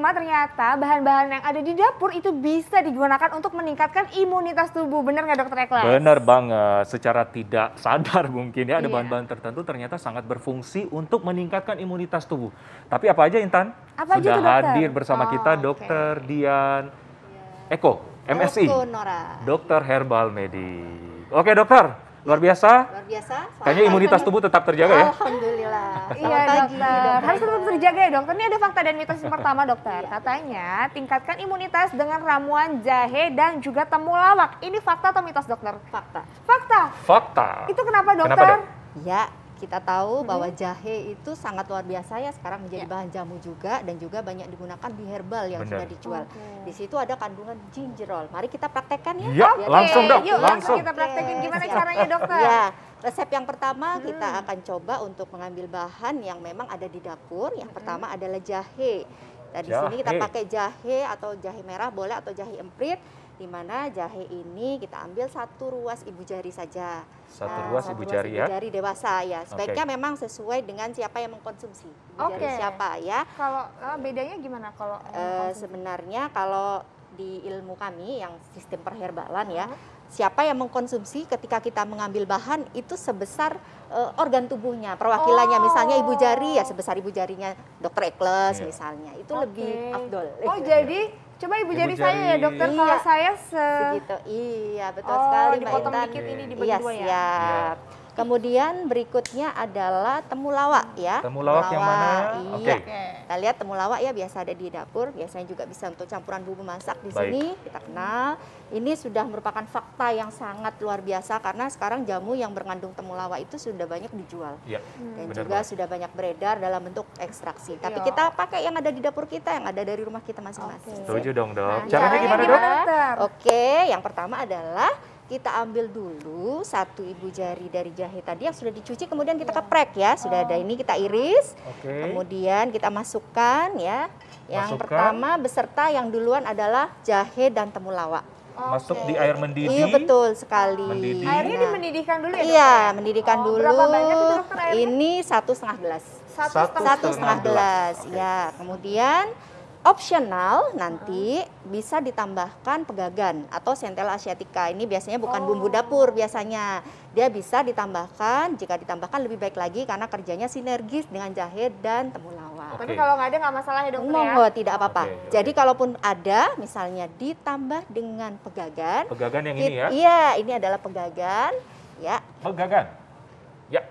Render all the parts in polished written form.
cuma ternyata bahan-bahan yang ada di dapur itu bisa digunakan untuk meningkatkan imunitas tubuh. Benar nggak Dokter Eklas? Benar banget, secara tidak sadar mungkin ya ada Iya. bahan-bahan tertentu ternyata sangat berfungsi untuk meningkatkan imunitas tubuh. Tapi apa aja Intan? Apa aja Sudah tuh, Dokter? hadir bersama kita oke. Dokter Dian Eko, MSI, Eko Nora. Dokter Herbal Medik. Oke dokter, luar biasa. Luar biasa. Kayaknya imunitas tubuh tetap terjaga ya. Alhamdulillah. Iya dokter, harus tetap terjaga ya dokter. Ini ada fakta dan mitos yang pertama dokter. Katanya tingkatkan imunitas dengan ramuan jahe dan juga temulawak. Ini fakta atau mitos dokter? Fakta. Fakta. Fakta. Itu kenapa dokter? Kenapa, Dok? Ya, kita tahu bahwa jahe itu sangat luar biasa ya, sekarang menjadi bahan jamu juga dan juga banyak digunakan di herbal yang Benar. sudah dijual. Oke. Di situ ada kandungan gingerol. Mari kita praktekkan ya. Ya, Biar langsung, kita- Dok, Yuk langsung langsung. kita praktekin gimana Siap. caranya dokter. Ya, resep yang pertama kita akan coba untuk mengambil bahan yang memang ada di dapur. Yang pertama adalah jahe. Nah, di sini kita Jahe. pakai jahe atau jahe merah boleh atau jahe emprit. Di mana jahe ini kita ambil 1 ruas ibu jari saja. Satu Nah, ruas 1 ibu jari ya. jari dewasa ya. Sebaiknya memang sesuai dengan siapa yang mengkonsumsi. Ibu jari Oke. siapa ya. Kalau bedanya gimana kalau Sebenarnya kalau di ilmu kami yang sistem perherbalan ya, siapa yang mengkonsumsi ketika kita mengambil bahan itu sebesar organ tubuhnya, perwakilannya. Misalnya ibu jari ya sebesar ibu jarinya Dokter Eklas Iya. misalnya. Itu Oke. lebih afdol. Oh jadi coba ibu Ibu jari saya ya jari. dokter. Iya. Kalau saya segitu. Iya, betul Oh, sekali Mbak dipotong Intan. dikit ini dibagi Iya, dua ya. siap. Kemudian berikutnya adalah temulawak ya. Temulawak yang mana? Oke. Iya. Kita lihat temulawak ya biasa ada di dapur, biasanya juga bisa untuk campuran bumbu masak di Baik. sini. Kita kenal. Ini sudah merupakan fakta yang sangat luar biasa karena sekarang jamu yang mengandung temulawak itu sudah banyak dijual. Iya, Dan benar juga banget. sudah banyak beredar dalam bentuk ekstraksi. Tapi Iya. kita pakai yang ada di dapur kita, yang ada dari rumah kita masing-masing. Setuju dong dok. Nah, Caranya gimana dok? dokter? Oke, yang pertama adalah kita ambil dulu 1 ibu jari dari jahe tadi yang sudah dicuci, kemudian kita keprek ya. Sudah ada ini kita iris, Oke. kemudian kita masukkan ya. Yang Masukkan. pertama beserta yang duluan adalah jahe dan temulawak. Masuk di air mendidih. Iya betul sekali. Mendidih. Airnya Nah, dimendidihkan dulu ya dokter? Iya, mendidihkan Oh, dulu. berapa banyak itu, dokter, airnya? Ini 1,5 gelas. Satu 1,5 gelas. Oke. Ya, kemudian opsional nanti bisa ditambahkan pegagan atau centella asiatica. Ini biasanya bukan bumbu dapur biasanya. Dia bisa ditambahkan, jika ditambahkan lebih baik lagi karena kerjanya sinergis dengan jahe dan temulawak. Tapi Oke. kalau nggak ada nggak masalah ya dokter ya? Monggo, tidak apa-apa. Oke, oke. Jadi kalaupun ada misalnya ditambah dengan pegagan. Pegagan yang ini ya. Iya, ini adalah pegagan. Ya, Pegagan. Ya.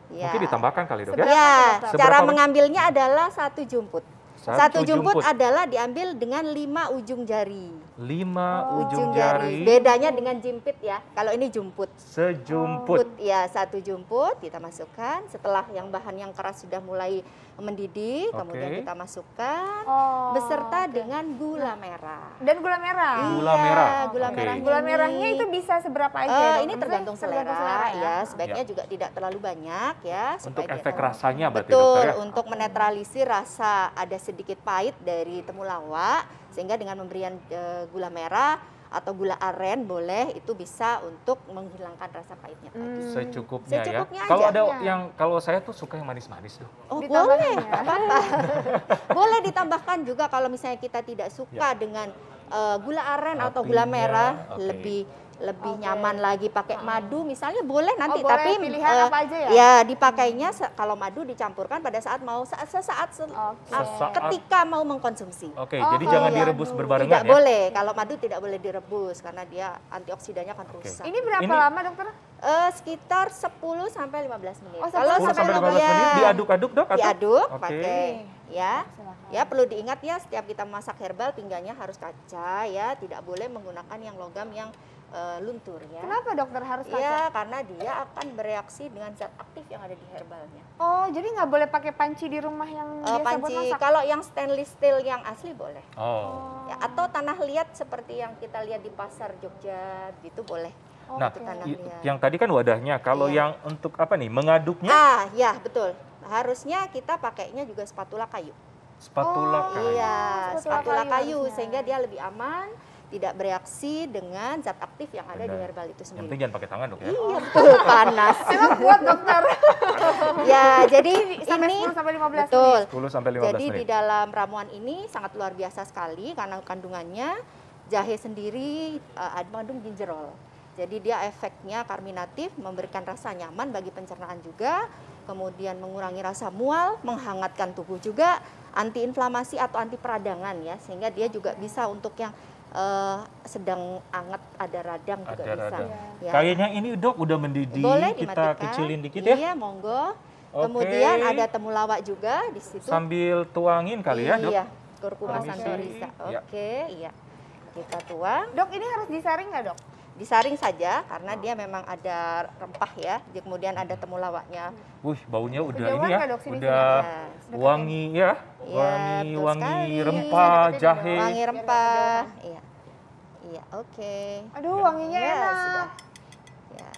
ya. Mungkin ditambahkan kali dok ya. Seberapa Ya, tuh, dokter? cara Seberapa? mengambilnya adalah 1 jumput. Satu Satu jumput jumput. adalah diambil dengan 5 ujung jari. 5 ujung jari. Bedanya dengan jimpit ya. Kalau ini jumput. Sejumput. Ya, 1 jumput kita masukkan. Setelah yang bahan yang keras sudah mulai mendidih, Oke. kemudian kita masukkan Oh, beserta oke. dengan gula merah. Dan gula merah. Gula Iya, merah. Gula Oke. merahnya. Gula ini. merahnya itu bisa seberapa aja? ya, dokter? Ini tergantung Maksudnya selera, ya. Sebaiknya Ya. juga tidak terlalu banyak ya. Untuk supaya dia- efek rasanya berarti Betul, dokter ya. untuk menetralisir rasa ada sedikit pahit dari temulawak, sehingga dengan memberikan gula merah atau gula aren boleh, itu bisa untuk menghilangkan rasa pahitnya tadi. Secukupnya, Secukupnya ya. Kalau aja. ada Iya. yang kalau saya tuh suka yang manis-manis tuh. Oh Ditambahin boleh, ya. nggak apa-apa. Boleh ditambahkan juga kalau misalnya kita tidak suka dengan gula aren atau gula Apinya, merah, oke. lebih nyaman lagi pakai madu misalnya boleh nanti, boleh, tapi pilihan apa aja ya? ya dipakainya kalau madu dicampurkan pada saat mau sesaat Sesaat. ketika mau mengkonsumsi. Oke, Oh, jadi jangan iya. direbus Tidak berbarengan ya. boleh, kalau madu tidak boleh direbus karena dia antioksidannya akan Oke. rusak. Ini berapa Ini- lama dokter? Sekitar 10 sampai 15 menit. Oh, kalau 10 sampai 15 ya, menit diaduk-aduk dok? atau? diaduk Oke. pakai ya. Silakan. Ya perlu diingat ya, setiap kita masak herbal pinggangnya harus kaca ya, tidak boleh menggunakan yang logam yang luntur ya. Kenapa dokter harus kaca? Ya karena dia akan bereaksi dengan zat aktif yang ada di herbalnya. Oh, jadi nggak boleh pakai panci di rumah yang biasa buat Panci masak? kalau yang stainless steel yang asli boleh. Oh. Ya, atau tanah liat seperti yang kita lihat di pasar Jogja gitu boleh. Nah, Itu tanah liat. yang tadi kan wadahnya. Kalau Iya. yang untuk apa nih? Mengaduknya Ya betul. Harusnya kita pakainya juga spatula kayu. spatula kayu. Iya, spatula spatula kayu kayu harusnya. sehingga dia lebih aman, tidak bereaksi dengan zat aktif yang ada di Benar. herbal itu Yang sendiri. penting jangan pakai tangan dok ya. Iya betul, panas. Emang kuat dokter. Ya, jadi Sampai ini 10 sampai 15 betul. 10 sampai 15 Jadi di menit. dalam ramuan ini sangat luar biasa sekali karena kandungannya jahe sendiri mengandung ginjerol. Jadi dia efeknya karminatif, memberikan rasa nyaman bagi pencernaan juga, kemudian mengurangi rasa mual, menghangatkan tubuh juga, antiinflamasi atau anti peradangan ya, sehingga dia juga bisa untuk yang sedang anget ada radang juga Ada bisa. radang. Ya. Kayaknya ini dok udah mendidih, Boleh kita dimatikan. kecilin dikit ya. Iya, monggo. Oke. Kemudian ada temulawak juga di situ. Sambil tuangin kali ya dok. Iya, kurkuma Permisi. santorisa. Ya. Oke, iya. Kita tuang. Dok, ini harus disaring nggak dok? Disaring saja karena dia memang ada rempah ya. Kemudian ada temulawaknya. Wih, baunya udah Kejauhan ini ya, nggak, dok? Sini, udah sini. wangi ya, Iya, betul wangi sekali. rempah, Deketin, jahe. Wangi rempah. Iya. Iya, oke. Aduh, wanginya Ya, enak. sudah. Ya.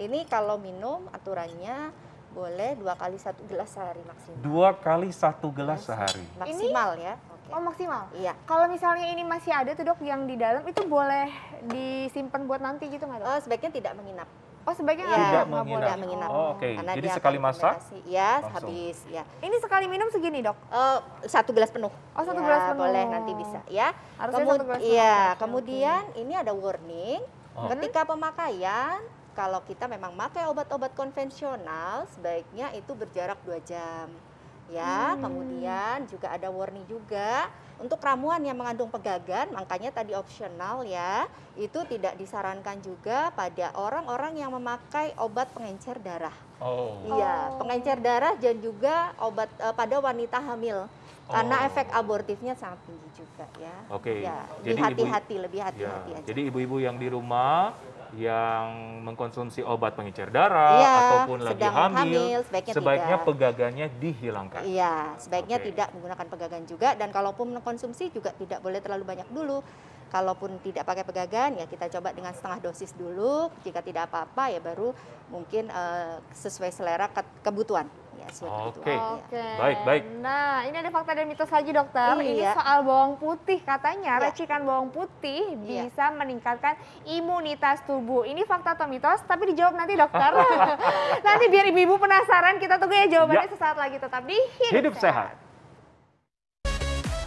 Ini kalau minum aturannya boleh 2 kali 1 gelas sehari maksimal. 2 kali 1 gelas sehari. Maksimal ya. Oke. Oh, maksimal. Iya. Kalau misalnya ini masih ada tuh dok yang di dalam, itu boleh disimpan buat nanti gitu nggak dok? Sebaiknya tidak menginap. Oh, sebaiknya Iya, Tidak nggak boleh. Tidak menginap. Oh, oke. Karena Jadi dia sekali akan masak, fermentasi. Ya, langsung. habis ya. Ini sekali minum segini dok? 1 gelas penuh. Oh, 1 Ya, gelas penuh. boleh nanti bisa ya. Harusnya 1 gelas penuh. Iya, Oke, oke, kemudian ini ada warning. Oh. Ketika pemakaian, kalau kita memang pakai obat-obat konvensional, sebaiknya itu berjarak 2 jam. Ya, kemudian juga ada warning juga untuk ramuan yang mengandung pegagan, makanya tadi opsional ya, itu tidak disarankan juga pada orang-orang yang memakai obat pengencer darah. Oh. Iya, Oh. pengencer darah dan juga obat pada wanita hamil. Karena Oh. efek abortifnya sangat tinggi juga ya. Oke. Ya, Jadi hati-hati, lebih Ya, hati-hati aja. jadi ibu-ibu yang di rumah yang mengkonsumsi obat pengencer darah Iya, ataupun lagi sedang hamil, sebaiknya tidak. pegagannya dihilangkan. Iya, sebaiknya Oke. tidak menggunakan pegagan juga, dan kalaupun mengkonsumsi juga tidak boleh terlalu banyak dulu. Kalaupun tidak pakai pegagan ya kita coba dengan setengah dosis dulu. Jika tidak apa-apa ya baru mungkin sesuai selera kebutuhan. Ya, sesuai Oke. kebutuhan, ya. Oke. Baik, baik. Nah, ini ada fakta dan mitos lagi dokter. Ini Iya. soal bawang putih. Katanya Iya. racikan bawang putih Iya. bisa meningkatkan imunitas tubuh. Ini fakta atau mitos? Tapi dijawab nanti dokter. Nanti biar ibu-ibu penasaran, kita tunggu ya jawabannya Ya. sesaat lagi. Tetap di Hidup Sehat.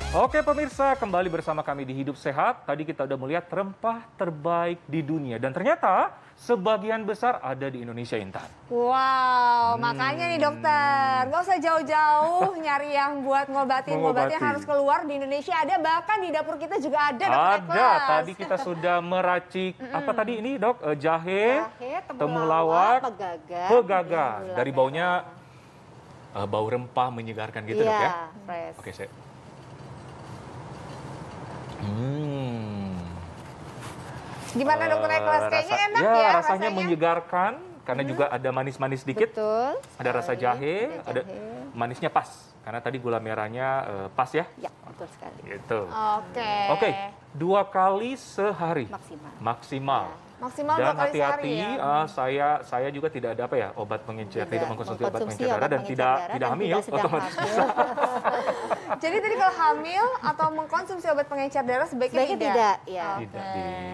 Oke pemirsa, kembali bersama kami di Hidup Sehat. Tadi kita udah melihat rempah terbaik di dunia. Dan ternyata sebagian besar ada di Indonesia, Intan. Wow, makanya nih dokter, nggak usah jauh-jauh nyari yang buat ngobatin. Ngobatnya Mengobati. harus keluar di Indonesia ada, bahkan di dapur kita juga ada dokter Ada, Eklas. tadi kita sudah meracik, apa tadi ini dok? Jahe, Jahe, temulawak, pegagan. pegagan. gula Dari merah. baunya bau rempah menyegarkan gitu dok ya? Iya, fresh. Oke, saya. Gimana dokter Eklas? Kayaknya enak ya, rasanya rasanya. menyegarkan karena juga ada manis-manis dikit. Betul. Ada rasa sekali. jahe, ada jahe. manisnya pas. Karena tadi gula merahnya pas ya. Ya, betul sekali. Gitu. Oke. Oke, 2 kali sehari Maksimal. maksimal. Maksimal Dan 2 kali hati-hati, sehari ya. saya juga tidak ada apa ya obat pengencer, tidak mengkonsumsi obat mengkonsumsi pengencer darah dan pengencer tidak darah tidak dan hamil, tidak sedang otomatis hamil. bisa. Jadi tadi kalau hamil atau mengkonsumsi obat pengencer darah sebaiknya, Sebaiknya tidak, ya. Oke. Tidak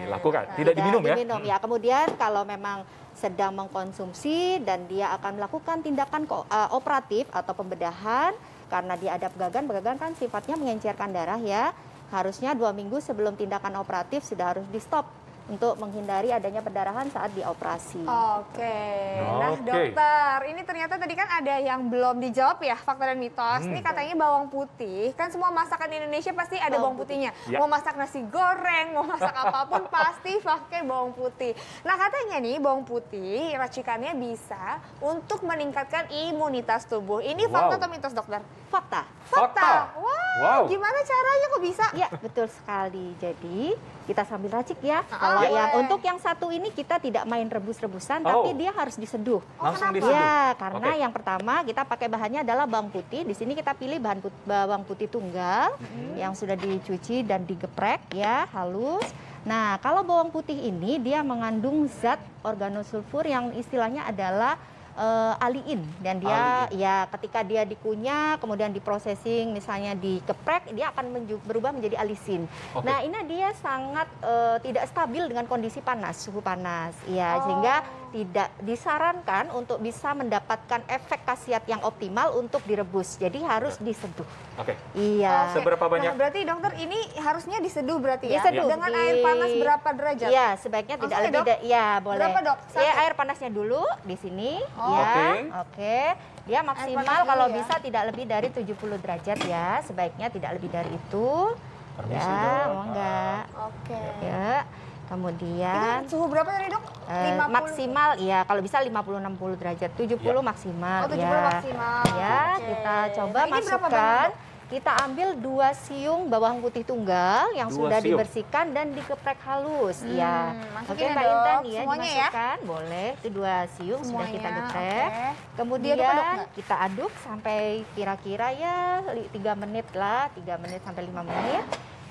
dilakukan, tidak diminum ya. Diminum ya. Kemudian kalau memang sedang mengkonsumsi dan dia akan melakukan tindakan operatif atau pembedahan karena dia ada pegagan kan sifatnya mengencerkan darah ya. Harusnya 2 minggu sebelum tindakan operatif sudah harus di stop untuk menghindari adanya perdarahan saat dioperasi. Oke. Nah Oke. dokter, ini ternyata tadi kan ada yang belum dijawab ya, fakta dan mitos. Ini katanya bawang putih, kan semua masakan di Indonesia pasti ada bawang putihnya. Ya. Mau masak nasi goreng, mau masak apapun pasti pakai bawang putih. Nah katanya nih bawang putih racikannya bisa untuk meningkatkan imunitas tubuh. Ini fakta Wow. atau mitos dokter? Fakta. Fakta. Wow, gimana caranya kok bisa? Ya, betul sekali. Jadi, kita sambil racik ya. Kalau boleh. yang untuk yang satu ini kita tidak main rebus-rebusan, Oh. tapi dia harus diseduh. Langsung kenapa? diseduh. Ya, karena Oke. yang pertama kita pakai bahannya adalah bawang putih. Di sini kita pilih bawang putih tunggal yang sudah dicuci dan digeprek ya, halus. Nah, kalau bawang putih ini dia mengandung zat organosulfur yang istilahnya adalah aliin, dan dia ya ketika dia dikunyah kemudian diprosesing misalnya dikeprek, dia akan berubah menjadi alisin. Nah ini dia sangat tidak stabil dengan kondisi panas, suhu panas ya, sehingga tidak disarankan untuk bisa mendapatkan efek khasiat yang optimal untuk direbus, jadi harus diseduh. Iya. Seberapa banyak? Nah, berarti dokter ini harusnya diseduh berarti ya? Diseduh. Dengan air panas berapa derajat? Iya, sebaiknya tidak lebih ya boleh. Berapa dok? Ya, air panasnya dulu di sini. Oke. Dia maksimal kalau bisa tidak lebih dari 70 derajat ya. Sebaiknya tidak lebih dari itu. Permisi, ya, dok. mau enggak? Oke. Ya. Kemudian Ini suhu berapa tadi dok? 50. maksimal ya, kalau bisa 50-60 derajat, 70 maksimal. Oh, 70 ya. maksimal. Ya, Oke. kita coba Nah, ini berapa masukkan. banyak, Dok? Kita ambil 2 siung bawang putih tunggal yang 2 sudah siung. dibersihkan dan dikeprek halus. Ya. masukin Oke, ya, Mbak Dok. Intan ya, Semuanya ya? dimasukkan. Boleh, itu 2 siung sudah kita Semuanya, geprek. oke. Kemudian Diaduk-aduk nggak? kita aduk sampai kira-kira ya 3 menit lah, 3 menit sampai 5 menit.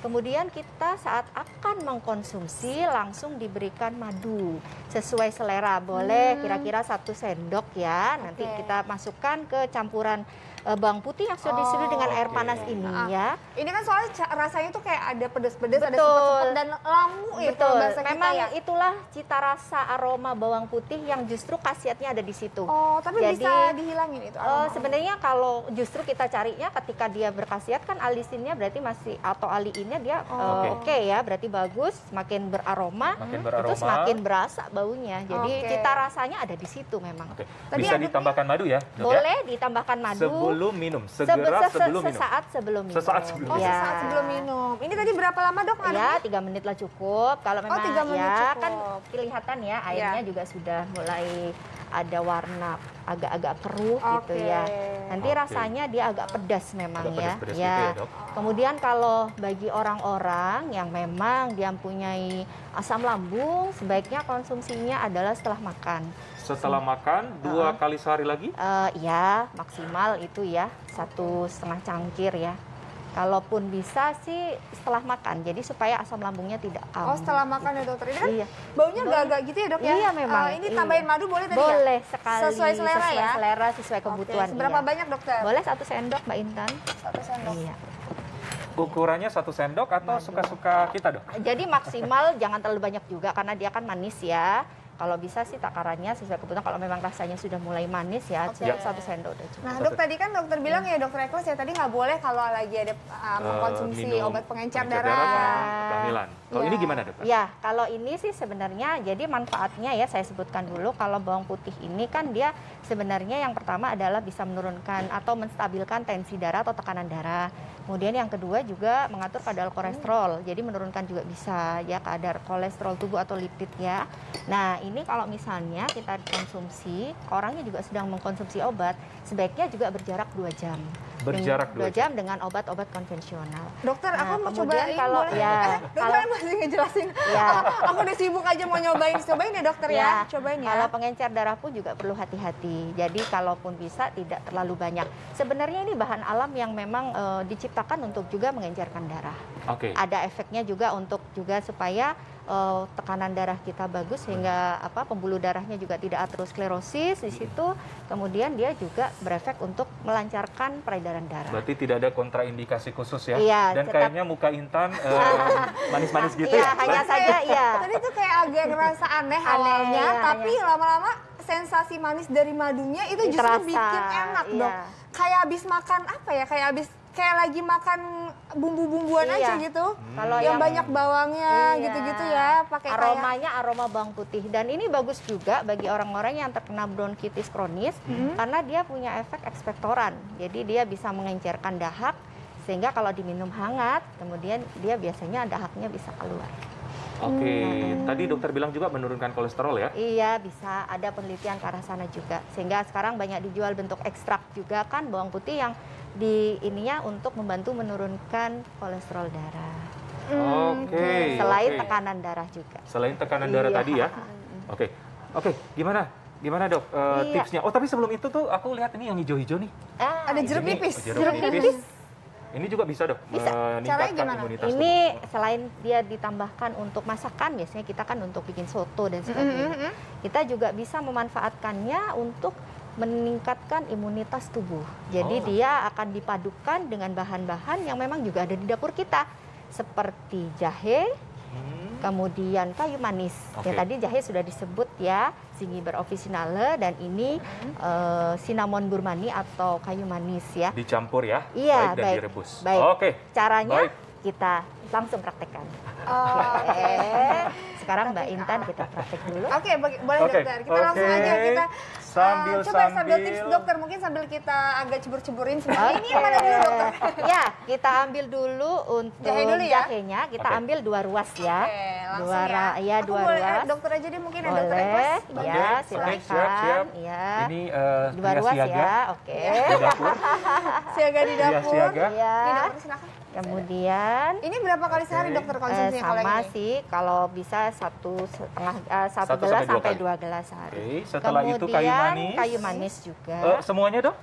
Kemudian kita saat akan mengkonsumsi langsung diberikan madu sesuai selera. Boleh kira-kira 1 sendok ya. Nanti kita masukkan ke campuran bawang putih yang sudah diseduh dengan air panas ini ya. Ini kan soalnya rasanya tuh kayak ada pedes-pedes, ada Betul. sepet-sepet dan lamu ya Betul. kalau bahasa kita Memang ya. itulah cita rasa aroma bawang putih yang justru khasiatnya ada di situ. Oh, tapi Jadi, bisa dihilangin itu aroma. sebenarnya kalau justru kita carinya ketika dia berkhasiat kan alisinnya berarti masih atau aliinnya dia oke ya, berarti bagus, semakin beraroma, itu semakin berasa baunya. Jadi cita rasanya ada di situ memang. Bisa ditambahkan madu ya, Dok? Boleh ditambahkan madu. Sebelum minum, segera sebelum minum. Sesaat sebelum minum. Sesaat sebelum Oh, minum. sesaat sebelum minum. Ini tadi berapa lama dok Ya, ngaduknya? 3 menit lah cukup. Kalau memang 3 menit ya cukup. kan kelihatan ya airnya juga sudah mulai ada warna agak-agak keruh gitu ya. Nanti rasanya dia agak pedas memang Agak ya. pedas-pedas Ya. gitu ya, Dok? Kemudian kalau bagi orang-orang yang memang dia mempunyai asam lambung, sebaiknya konsumsinya adalah setelah makan. Setelah makan 2 kali sehari lagi? Ya, maksimal itu ya 1,5 cangkir ya. Kalaupun bisa sih setelah makan, jadi supaya asam lambungnya tidak kambuh. Oh, setelah makan ya dokter. Ini kan Iya. baunya agak-agak gitu ya dok ya? Iya memang. Ini tambahin madu boleh tadi ya? Boleh sekali. Sesuai selera ya? Sesuai selera, sesuai kebutuhan. Seberapa iya. banyak dokter? Boleh 1 sendok Mbak Intan. 1 sendok. Iya. Ukurannya 1 sendok atau suka-suka kita, Dok? Jadi maksimal jangan terlalu banyak juga karena dia kan manis ya. Kalau bisa sih takarannya sesuai kebutuhan. Kalau memang rasanya sudah mulai manis ya, 1 sendok udah cukup. Nah dok, tadi kan dokter bilang ya dokter Ekles ya, tadi nggak boleh kalau lagi ada mengkonsumsi minum obat pengencer sama darah. kehamilan. Kalau ini gimana, Dok? Ya, kalau ini sih sebenarnya jadi manfaatnya ya saya sebutkan dulu, kalau bawang putih ini kan dia sebenarnya yang pertama adalah bisa menurunkan atau menstabilkan tensi darah atau tekanan darah. Kemudian yang kedua juga mengatur kadar kolesterol. Jadi menurunkan juga bisa ya kadar kolesterol tubuh atau lipid ya. Nah, ini kalau misalnya kita konsumsi, orangnya juga sedang mengkonsumsi obat, sebaiknya juga berjarak 2 jam. Berjarak 2 jam dengan obat-obat konvensional. Dokter, aku mau kemudian cobain kalau boleh? ya, Dokter masih ngejelasin. Ya. Aku udah sibuk aja mau nyobain. Cobain ya dokter ya. Cobain ya. Kalau pengencer darah pun juga perlu hati-hati. Jadi kalaupun bisa tidak terlalu banyak. Sebenarnya ini bahan alam yang memang diciptakan untuk juga mengencerkan darah. Oke. Ada efeknya juga untuk juga supaya tekanan darah kita bagus sehingga pembuluh darahnya juga tidak aterosklerosis di situ. Kemudian dia juga berefek untuk melancarkan peredaran darah. Berarti tidak ada kontraindikasi khusus ya? Iya, Dan tetap- kayaknya muka Intan manis-manis gitu Iya, ya? hanya saja ya. Tadi tuh kayak agak ngerasa aneh awalnya, iya, tapi lama-lama sensasi manis dari madunya itu justru Terasa, bikin enak iya. dok. Kayak habis makan apa ya? Kayak lagi makan bumbu-bumbuan Iya. aja gitu. Kalau yang banyak bawangnya Iya. gitu-gitu ya, pakai kayak aromanya aroma bawang putih, dan ini bagus juga bagi orang-orang yang terkena bronkitis kronis karena dia punya efek ekspektoran. Jadi dia bisa mengencerkan dahak sehingga kalau diminum hangat kemudian dia biasanya dahaknya bisa keluar. Oke. Tadi dokter bilang juga menurunkan kolesterol ya? Iya, bisa ada penelitian ke arah sana juga. Sehingga sekarang banyak dijual bentuk ekstrak juga kan bawang putih yang di ininya untuk membantu menurunkan kolesterol darah. Oke. Selain oke. tekanan darah juga. Selain tekanan darah Iya. tadi ya? Oke. Oke, gimana? Gimana dok Iya. tipsnya? Oh tapi sebelum itu tuh aku lihat ini yang hijau-hijau nih. ada jeruk Ini, nipis. jeruk nipis. Ini juga bisa dok Bisa. meningkatkan Caranya gimana? imunitas Ini tubuh. selain dia ditambahkan untuk masakan, biasanya kita kan untuk bikin soto dan sebagainya. Kita juga bisa memanfaatkannya untuk meningkatkan imunitas tubuh. Jadi Oh. dia akan dipadukan dengan bahan-bahan yang memang juga ada di dapur kita, seperti jahe, kemudian kayu manis. Oke. Yang tadi jahe sudah disebut ya, Zingiber officinale, dan ini cinnamon burmani atau kayu manis ya. Dicampur ya, Iya, baik, dan baik. direbus. Baik. Oke, Caranya baik. kita langsung praktekkan. Oh, oke. Sekarang Mbak Intan kita praktek dulu. Oke, boleh Oke, dokter. Kita langsung oke. aja kita Sambil- tips dokter, mungkin sambil kita agak cebur-ceburin sebenarnya. Ini yang mana dulu dokter? Ya, kita ambil dulu untuk Jahe dulu ya? jahenya. Kita Oke. ambil 2 ruas ya. Oke, langsung Dua ya. ya, Aku 2 boleh, ruas. dokter aja deh mungkin ada dokter Boleh, Ekos. ya, Oke, silakan. siap. Ya. Ini 2 pria ruas siaga ya, oke. di dapur. Siaga di Pria dapur. siaga. Ya. Ini dokter silakan. Kemudian Ini berapa kali sehari dokter konsumsinya kalau sama ini? sih, kalau bisa satu Satu gelas sampai sampai 2 2 gelas sehari. Oke, setelah itu Kemudian kayu manis. manis juga. Semuanya dong?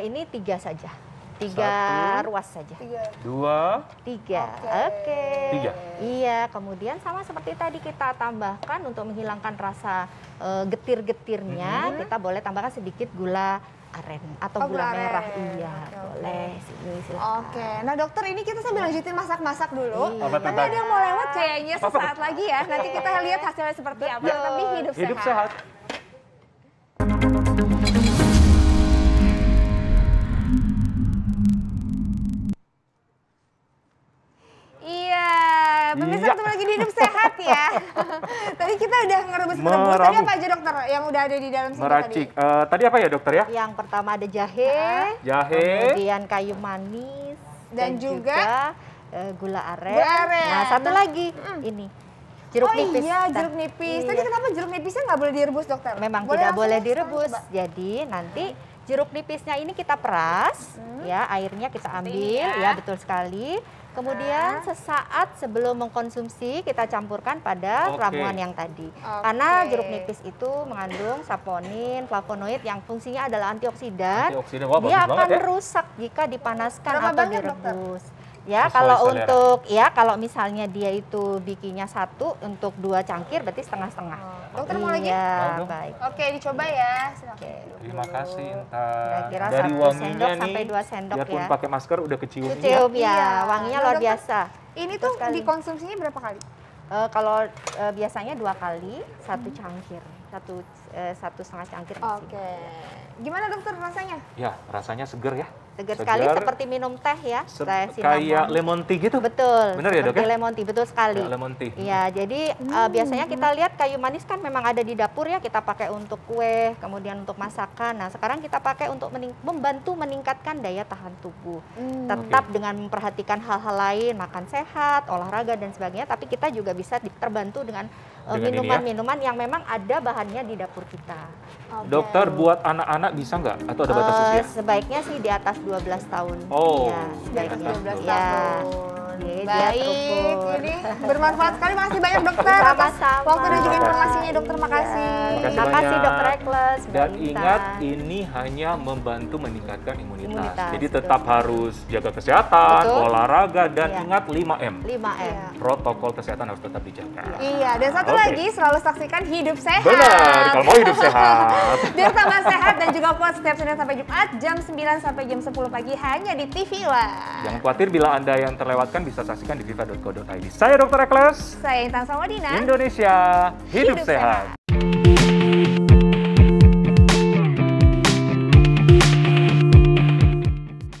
Ini 3 saja. 3 Satu. ruas saja. 2, 3. Oke. Oke. 3. Iya, kemudian sama seperti tadi kita tambahkan untuk menghilangkan rasa getir-getirnya, kita boleh tambahkan sedikit gula aren atau Oh, gula gula merah. aren. Iya, Oke, oke. boleh. Sini silakan. Oke, nah dokter ini kita sambil lanjutin masak-masak dulu. Iya. Apa tuh, Tapi Mbak? ada yang mau lewat kayaknya sesaat lagi ya. Nanti kita lihat hasilnya seperti apa. Betul. Tapi Hidup sehat. Iya, pemirsa Iya. ketemu lagi di Hidup Sehat ya. Tadi kita udah ngerebus-ngerebus. Tadi Meramu. apa aja dokter yang udah ada di dalam sini Meracik. tadi? Tadi apa ya dokter ya? Yang pertama ada jahe, Jahe. kemudian kayu manis, Dan juga gula aren. gula aren. Nah, satu lagi ini jeruk Oh nipis. iya, Nah, jeruk nipis. Tadi iya. kenapa jeruk nipisnya nggak boleh direbus dokter? Memang Boleh tidak langsung boleh ya? direbus. Coba. Jadi nanti jeruk nipisnya ini kita peras, ya airnya kita Seperti ambil, ini ya ya. betul sekali. Kemudian sesaat sebelum mengkonsumsi kita campurkan pada Oke. ramuan yang tadi. Oke. Karena jeruk nipis itu mengandung saponin, flavonoid yang fungsinya adalah antioksidan. Antioksidan. Wah, Dia bagus akan banget ya. rusak jika dipanaskan Berapa atau banyak, dokter? direbus. Ya, Sesuai kalau selera. untuk kalau misalnya dia itu bikinnya 1 untuk 2 cangkir berarti setengah-setengah. Dokter mau lagi? Iya, Mau dong. baik. Oke, dicoba ya. Silakan. Oke. Terima kasih Intan. Kira-kira Dari 1 wanginya sendok nih, sampai 2 sendok biarpun ya. pakai masker udah kecium. Cium ya, Iya. wanginya Nah, luar dokter, biasa. Ini Betul tuh sekali. dikonsumsinya berapa kali? Kalau biasanya 2 kali, 1 cangkir, 1,5 cangkir. isi. Oke. Gimana dokter rasanya? Ya, rasanya seger ya. Segar sekali seperti minum teh ya. Teh cinnamon. Kayak lemon tea gitu. Betul. Bener ya, Dok, seperti ya? lemon tea, betul sekali. Kayak lemon tea. Iya, jadi biasanya kita lihat kayu manis kan memang ada di dapur ya, kita pakai untuk kue, kemudian untuk masakan. Nah, sekarang kita pakai untuk membantu meningkatkan daya tahan tubuh. Tetap dengan memperhatikan hal-hal lain, makan sehat, olahraga dan sebagainya, tapi kita juga bisa terbantu dengan Dengan ini ya? minuman-minuman yang memang ada bahannya di dapur kita. Oke. Dokter, buat anak-anak bisa nggak? Atau ada batas usia? Sebaiknya sih di atas 12 tahun. Oh, Iya, sebaiknya. 12 Iya. tahun. Iya, dia Baik, terukur. ini bermanfaat sekali. Makasih banyak dokter atas Sama-sama. waktu dan juga Makasih. informasinya dokter. Makasih. Makasih Makasih banyak. Dokter Ekles. Mbak Dan Intan. ingat, ini hanya membantu meningkatkan imunitas. Imunitas, Jadi betul. tetap harus jaga kesehatan, Betul. olahraga, dan Iya. ingat 5M. 5M. Protokol kesehatan harus tetap dijaga. Iya, dan satu Oke. lagi selalu saksikan Hidup Sehat. Benar, kalau mau hidup sehat. Biar tambah sehat dan juga kuat setiap Senin sampai Jumat jam 9 sampai jam 10 pagi hanya di TV One. Jangan khawatir bila Anda yang terlewatkan bisa saksikan di viva.co.id. Saya Dr. Ekles, Saya Intan Sawadina. Indonesia hidup sehat.